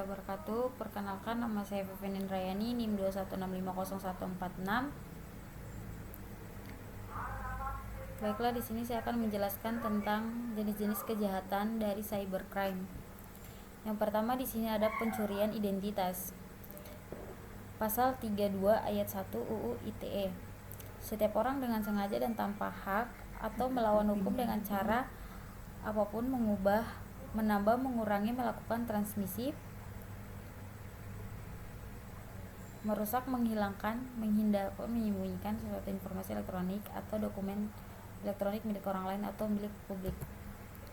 Wabarakatuh. Perkenalkan, nama saya Vivian Indrayani, NIM 216500146. Baiklah, di sini saya akan menjelaskan tentang jenis-jenis kejahatan dari cybercrime. Yang pertama di sini ada pencurian identitas. Pasal 32 ayat 1 UU ITE. Setiap orang dengan sengaja dan tanpa hak atau melawan hukum dengan cara apapun mengubah, menambah, mengurangi, melakukan transmisi, merusak, menghilangkan, menghindar, menyembunyikan sesuatu informasi elektronik atau dokumen elektronik milik orang lain atau milik publik.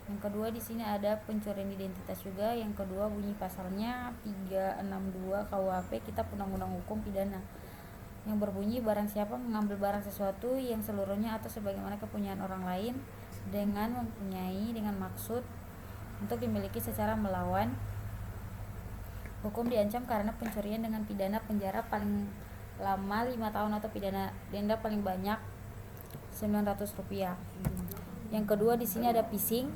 Yang kedua di sini ada pencurian identitas juga. Yang kedua bunyi pasalnya 362 KUHP Kitab Undang-Undang Hukum Pidana, yang berbunyi barang siapa mengambil barang sesuatu yang seluruhnya atau sebagaimana kepunyaan orang lain dengan maksud untuk dimiliki secara melawan hukum diancam karena pencurian dengan pidana penjara paling lama 5 tahun atau pidana denda paling banyak Rp900. Yang kedua di sini ada phishing.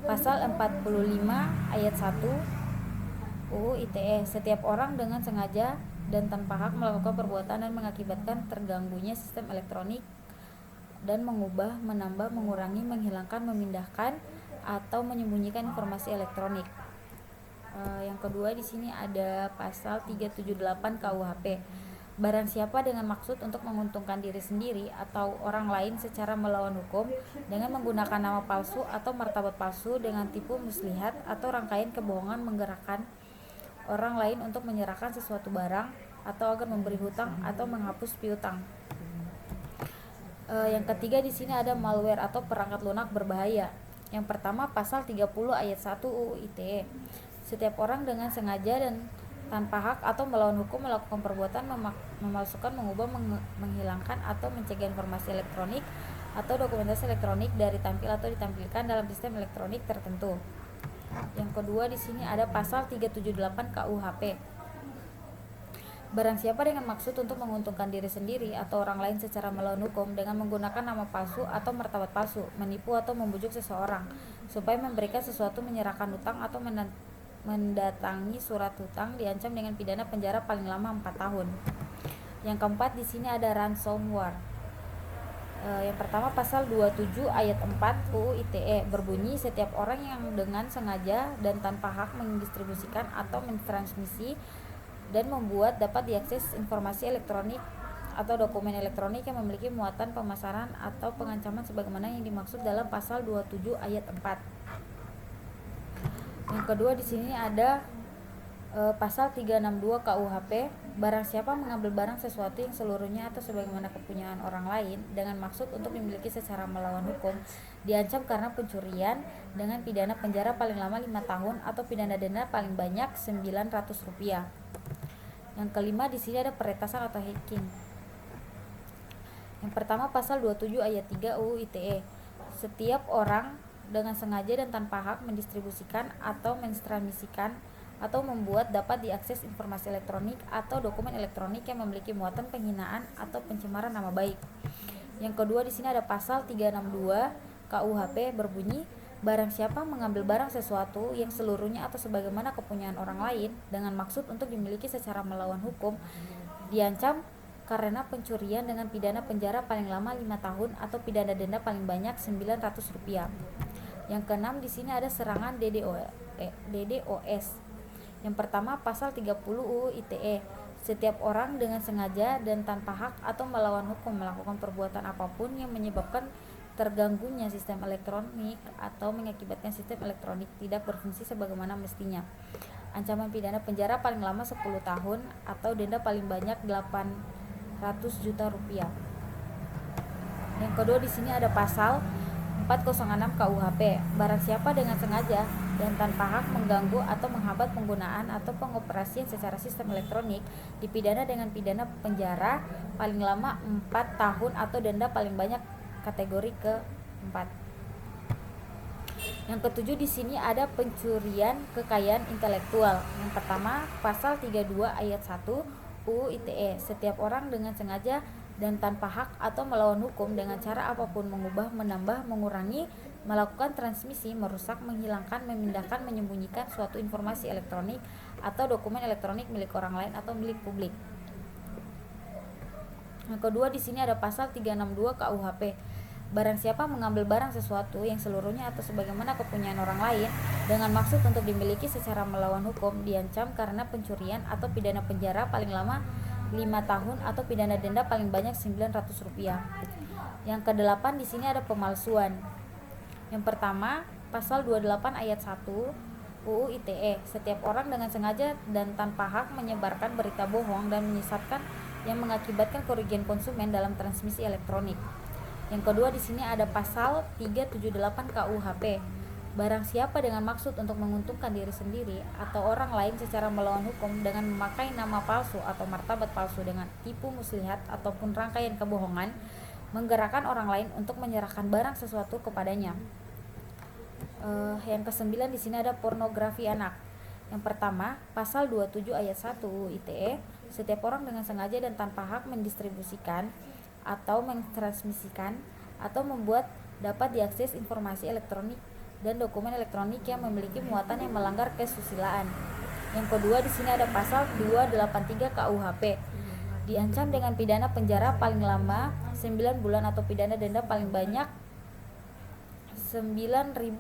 Pasal 45 ayat 1 UU ITE. Setiap orang dengan sengaja dan tanpa hak melakukan perbuatan dan mengakibatkan terganggunya sistem elektronik dan mengubah, menambah, mengurangi, menghilangkan, memindahkan atau menyembunyikan informasi elektronik. Yang kedua di sini ada pasal 378 KUHP. Barang siapa dengan maksud untuk menguntungkan diri sendiri atau orang lain secara melawan hukum dengan menggunakan nama palsu atau martabat palsu dengan tipu muslihat atau rangkaian kebohongan menggerakkan orang lain untuk menyerahkan sesuatu barang atau agar memberi hutang atau menghapus piutang. Yang ketiga di sini ada malware atau perangkat lunak berbahaya. Yang pertama pasal 30 ayat 1 UU ITE. Setiap orang dengan sengaja dan tanpa hak atau melawan hukum melakukan perbuatan memalsukan, mengubah, menghilangkan atau mencegah informasi elektronik atau dokumentasi elektronik dari tampil atau ditampilkan dalam sistem elektronik tertentu. Yang kedua di sini ada pasal 378 KUHP. Barang siapa dengan maksud untuk menguntungkan diri sendiri atau orang lain secara melawan hukum dengan menggunakan nama palsu atau martabat palsu, menipu atau membujuk seseorang supaya memberikan sesuatu, menyerahkan hutang atau mendatangi surat hutang diancam dengan pidana penjara paling lama 4 tahun. Yang keempat di sini ada ransomware. Yang pertama pasal 27 ayat 4 UU ITE berbunyi setiap orang yang dengan sengaja dan tanpa hak mendistribusikan atau mentransmisi dan membuat dapat diakses informasi elektronik atau dokumen elektronik yang memiliki muatan pemasaran atau pengancaman sebagaimana yang dimaksud dalam pasal 27 ayat 4. Yang kedua di sini ada pasal 362 KUHP. Barang siapa mengambil barang sesuatu yang seluruhnya atau sebagaimana kepunyaan orang lain dengan maksud untuk dimiliki secara melawan hukum diancam karena pencurian dengan pidana penjara paling lama 5 tahun atau pidana denda paling banyak Rp900. Yang kelima di sini ada peretasan atau hacking. Yang pertama pasal 27 ayat 3 UU ITE. Setiap orang dengan sengaja dan tanpa hak mendistribusikan atau mentransmisikan atau membuat dapat diakses informasi elektronik atau dokumen elektronik yang memiliki muatan penghinaan atau pencemaran nama baik. Yang kedua di sini ada pasal 362 KUHP berbunyi barang siapa mengambil barang sesuatu yang seluruhnya atau sebagaimana kepunyaan orang lain dengan maksud untuk dimiliki secara melawan hukum diancam karena pencurian dengan pidana penjara paling lama 5 tahun atau pidana denda paling banyak Rp900. Yang keenam di sini ada serangan DDoS. Yang pertama pasal 30 UU ITE. Setiap orang dengan sengaja dan tanpa hak atau melawan hukum melakukan perbuatan apapun yang menyebabkan terganggunya sistem elektronik atau mengakibatkan sistem elektronik tidak berfungsi sebagaimana mestinya. Ancaman pidana penjara paling lama 10 tahun atau denda paling banyak Rp800 juta. Yang kedua di sini ada pasal 406 KUHP. Barang siapa dengan sengaja dan tanpa hak mengganggu atau menghambat penggunaan atau pengoperasian secara sistem elektronik dipidana dengan pidana penjara paling lama 4 tahun atau denda paling banyak kategori ke-4. Yang ketujuh di sini ada pencurian kekayaan intelektual. Yang pertama pasal 32 ayat 1 UU ITE. Setiap orang dengan sengaja dan tanpa hak atau melawan hukum dengan cara apapun mengubah, menambah, mengurangi, melakukan transmisi, merusak, menghilangkan, memindahkan, menyembunyikan suatu informasi elektronik atau dokumen elektronik milik orang lain atau milik publik. Yang kedua di sini ada pasal 362 KUHP. Barang siapa mengambil barang sesuatu yang seluruhnya atau sebagaimana kepunyaan orang lain dengan maksud untuk dimiliki secara melawan hukum, diancam karena pencurian atau pidana penjara paling lama 5 tahun atau pidana denda paling banyak Rp900. Yang kedelapan di sini ada pemalsuan. Yang pertama, pasal 28 ayat 1 UU ITE. Setiap orang dengan sengaja dan tanpa hak menyebarkan berita bohong dan menyesatkan yang mengakibatkan kerugian konsumen dalam transmisi elektronik. Yang kedua di sini ada pasal 378 KUHP. Barang siapa dengan maksud untuk menguntungkan diri sendiri atau orang lain secara melawan hukum dengan memakai nama palsu atau martabat palsu dengan tipu muslihat ataupun rangkaian kebohongan, menggerakkan orang lain untuk menyerahkan barang sesuatu kepadanya. Yang kesembilan di sini ada pornografi anak. Yang pertama, pasal 27 ayat 1 UU ITE, setiap orang dengan sengaja dan tanpa hak mendistribusikan atau mentransmisikan atau membuat dapat diakses informasi elektronik dan dokumen elektronik yang memiliki muatan yang melanggar kesusilaan. Yang kedua di sini ada pasal 283 KUHP. Diancam dengan pidana penjara paling lama 9 bulan atau pidana denda paling banyak Rp9.000.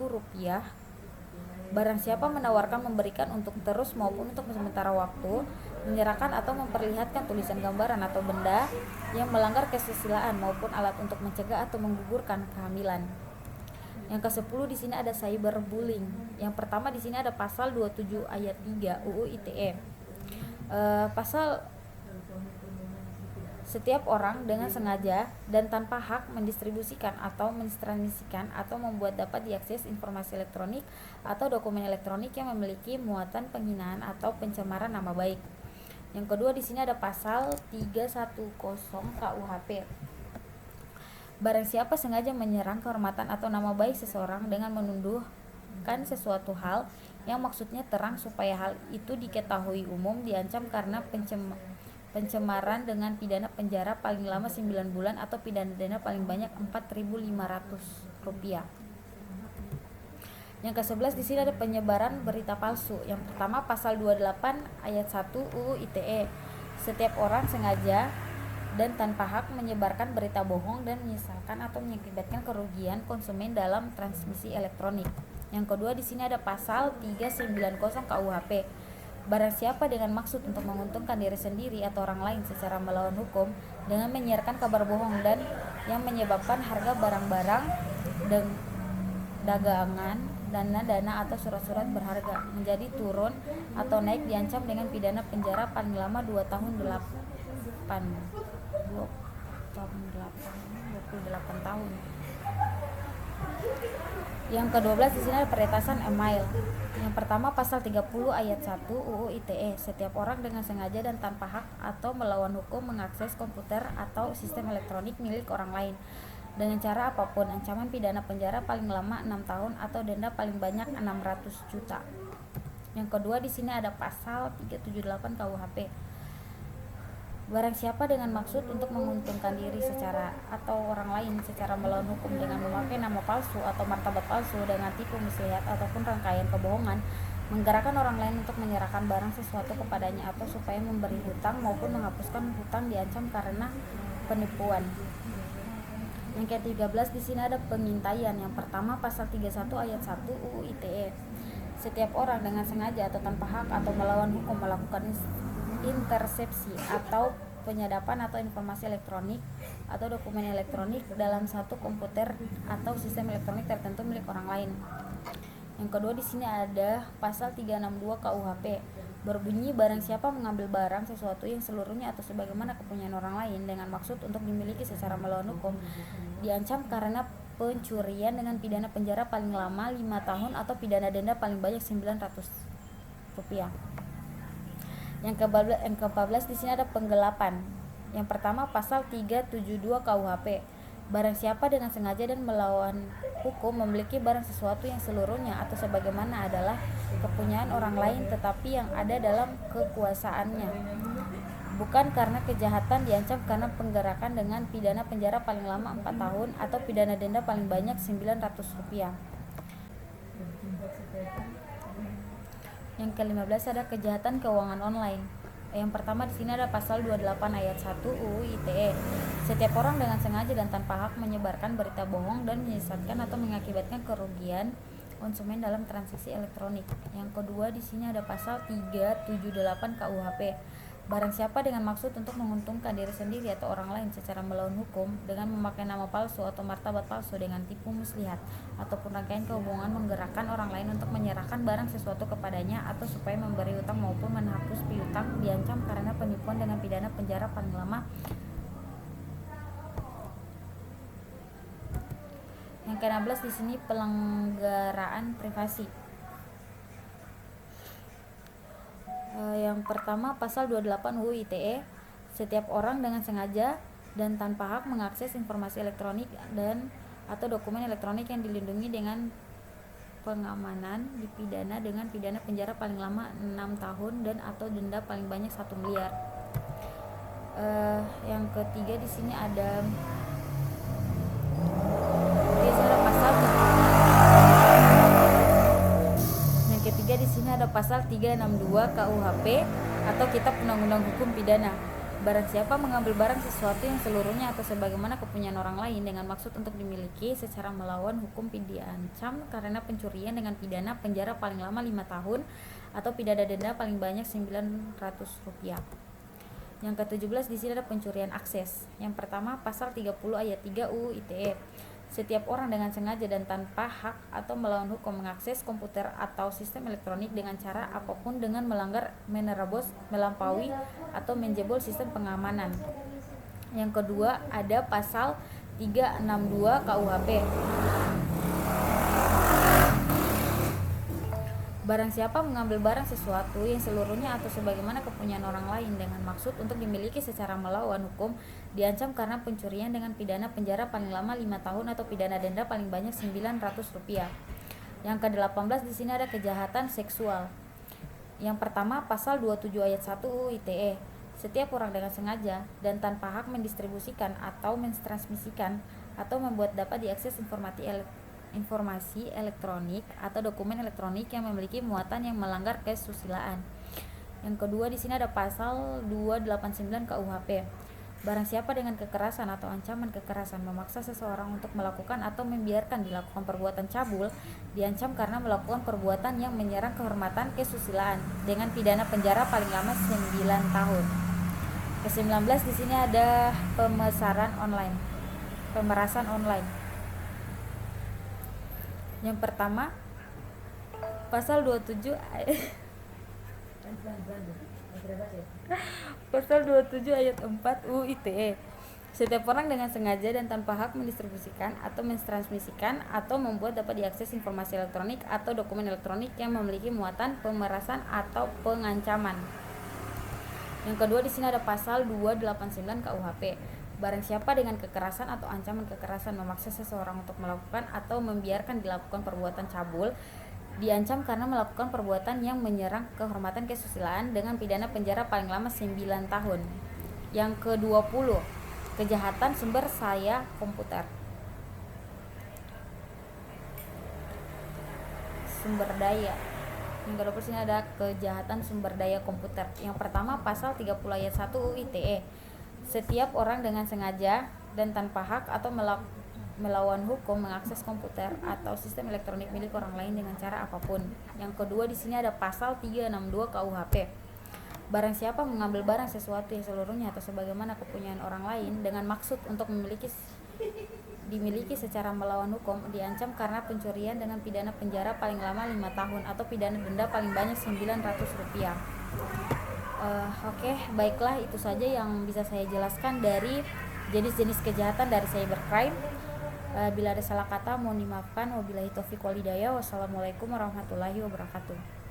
Barang siapa menawarkan, memberikan untuk terus maupun untuk sementara waktu, menyerahkan atau memperlihatkan tulisan, gambaran atau benda yang melanggar kesusilaan maupun alat untuk mencegah atau menggugurkan kehamilan. Yang ke-10 di sini ada cyberbullying. Yang pertama di sini ada pasal 27 ayat 3 UU ITE. Pasal setiap orang dengan sengaja dan tanpa hak mendistribusikan atau mentransmisikan atau membuat dapat diakses informasi elektronik atau dokumen elektronik yang memiliki muatan penghinaan atau pencemaran nama baik. Yang kedua di sini ada pasal 310 KUHP. Barang siapa sengaja menyerang kehormatan atau nama baik seseorang dengan menuduhkan sesuatu hal yang maksudnya terang supaya hal itu diketahui umum, diancam karena pencemaran dengan pidana penjara paling lama 9 bulan atau pidana denda paling banyak Rp4.500. Yang ke-11 di sini ada penyebaran berita palsu. Yang pertama pasal 28 ayat 1 UU ITE. Setiap orang sengaja dan tanpa hak menyebarkan berita bohong dan menyesalkan atau mengakibatkan kerugian konsumen dalam transmisi elektronik. Yang kedua di sini ada pasal 390 KUHP. Barang siapa dengan maksud untuk menguntungkan diri sendiri atau orang lain secara melawan hukum dengan menyiarkan kabar bohong dan yang menyebabkan harga barang-barang dan dagangan, dana atau surat-surat berharga menjadi turun atau naik, diancam dengan pidana penjara paling lama 28 tahun. Yang ke-12 di sini ada peretasan email. Yang pertama pasal 30 ayat 1 UU ITE. Setiap orang dengan sengaja dan tanpa hak atau melawan hukum mengakses komputer atau sistem elektronik milik orang lain dengan cara apapun, ancaman pidana penjara paling lama 6 tahun atau denda paling banyak 600 juta. Yang kedua di sini ada pasal 378 KUHP. Barang siapa dengan maksud untuk menguntungkan diri secara atau orang lain secara melawan hukum dengan memakai nama palsu atau martabat palsu dengan tipu muslihat ataupun rangkaian kebohongan, menggerakkan orang lain untuk menyerahkan barang sesuatu kepadanya atau supaya memberi hutang maupun menghapuskan hutang, diancam karena penipuan. Yang ke-13 di sini ada pengintaian. Yang pertama pasal 31 ayat 1 UU ITE. Setiap orang dengan sengaja atau tanpa hak atau melawan hukum melakukan intersepsi atau penyadapan atau informasi elektronik atau dokumen elektronik dalam satu komputer atau sistem elektronik tertentu milik orang lain. Yang kedua di sini ada pasal 362 KUHP. Berbunyi barang siapa mengambil barang sesuatu yang seluruhnya atau sebagaimana kepunyaan orang lain dengan maksud untuk dimiliki secara melawan hukum, diancam karena pencurian dengan pidana penjara paling lama 5 tahun atau pidana denda paling banyak Rp900. Yang ke-14 di sini ada penggelapan. Yang pertama pasal 372 KUHP. Barang siapa dengan sengaja dan melawan hukum memiliki barang sesuatu yang seluruhnya atau sebagaimana adalah kepunyaan orang lain tetapi yang ada dalam kekuasaannya, bukan karena kejahatan, diancam karena penggerakan dengan pidana penjara paling lama 4 tahun atau pidana denda paling banyak Rp900. Yang ke-15 ada kejahatan keuangan online. Yang pertama di sini ada pasal 28 ayat 1 UU ITE. Setiap orang dengan sengaja dan tanpa hak menyebarkan berita bohong dan menyesatkan atau mengakibatkan kerugian konsumen dalam transaksi elektronik. Yang kedua di sini ada pasal 378 KUHP. Barang siapa dengan maksud untuk menguntungkan diri sendiri atau orang lain secara melawan hukum dengan memakai nama palsu atau martabat palsu dengan tipu muslihat ataupun rangkaian kehubungan menggerakkan orang lain untuk menyerahkan barang sesuatu kepadanya atau supaya memberi utang maupun menghapus piutang, diancam karena penipuan dengan pidana penjara paling lama. Yang ke-16 di sini pelanggaran privasi. Yang pertama pasal 28 UU ITE. Setiap orang dengan sengaja dan tanpa hak mengakses informasi elektronik dan atau dokumen elektronik yang dilindungi dengan pengamanan dipidana dengan pidana penjara paling lama 6 tahun dan atau denda paling banyak 1 miliar. Yang ketiga di sini ada di sini ada pasal 362 KUHP atau Kitab Undang-Undang Hukum Pidana. Barang siapa mengambil barang sesuatu yang seluruhnya atau sebagaimana kepunyaan orang lain dengan maksud untuk dimiliki secara melawan hukum, diancam karena pencurian dengan pidana penjara paling lama 5 tahun atau pidana denda paling banyak Rp900. Yang ke-17 di sini ada pencurian akses. Yang pertama pasal 30 ayat 3 UU ITE. Setiap orang dengan sengaja dan tanpa hak atau melawan hukum mengakses komputer atau sistem elektronik dengan cara apapun dengan melanggar, menerobos, melampaui, atau menjebol sistem pengamanan. Yang kedua ada pasal 362 KUHP. Barang siapa mengambil barang sesuatu yang seluruhnya atau sebagaimana kepunyaan orang lain dengan maksud untuk dimiliki secara melawan hukum, diancam karena pencurian dengan pidana penjara paling lama 5 tahun atau pidana denda paling banyak Rp900. Yang ke-18 di sini ada kejahatan seksual. Yang pertama pasal 27 ayat 1 UU ITE. Setiap orang dengan sengaja dan tanpa hak mendistribusikan atau mentransmisikan atau membuat dapat diakses informasi elektronik atau dokumen elektronik yang memiliki muatan yang melanggar kesusilaan. Yang kedua di sini ada pasal 289 KUHP. Barang siapa dengan kekerasan atau ancaman kekerasan memaksa seseorang untuk melakukan atau membiarkan dilakukan perbuatan cabul, diancam karena melakukan perbuatan yang menyerang kehormatan kesusilaan dengan pidana penjara paling lama 9 tahun. Ke-19 di sini ada pemerasan online. Yang pertama pasal 27 ayat 4 UU ITE. Setiap orang dengan sengaja dan tanpa hak mendistribusikan atau mentransmisikan atau membuat dapat diakses informasi elektronik atau dokumen elektronik yang memiliki muatan pemerasan atau pengancaman. Yang kedua di sini ada pasal 289 KUHP. Barang siapa dengan kekerasan atau ancaman kekerasan memaksa seseorang untuk melakukan atau membiarkan dilakukan perbuatan cabul, diancam karena melakukan perbuatan yang menyerang kehormatan kesusilaan dengan pidana penjara paling lama 9 tahun. Yang ke-20, kejahatan sumber daya komputer. Sumber daya. Yang ke-20 sini ada kejahatan sumber daya komputer. Yang pertama pasal 30 ayat 1 UU ITE. Setiap orang dengan sengaja dan tanpa hak atau melawan hukum mengakses komputer atau sistem elektronik milik orang lain dengan cara apapun. Yang kedua di sini ada pasal 362 KUHP. Barang siapa mengambil barang sesuatu yang seluruhnya atau sebagaimana kepunyaan orang lain dengan maksud untuk dimiliki secara melawan hukum, diancam karena pencurian dengan pidana penjara paling lama 5 tahun atau pidana denda paling banyak Rp900. Oke, baiklah itu saja yang bisa saya jelaskan dari jenis-jenis kejahatan dari cybercrime. Bila ada salah kata mohon dimaafkan. Wabillahi taufiq wal hidayah. Wassalamualaikum warahmatullahi wabarakatuh.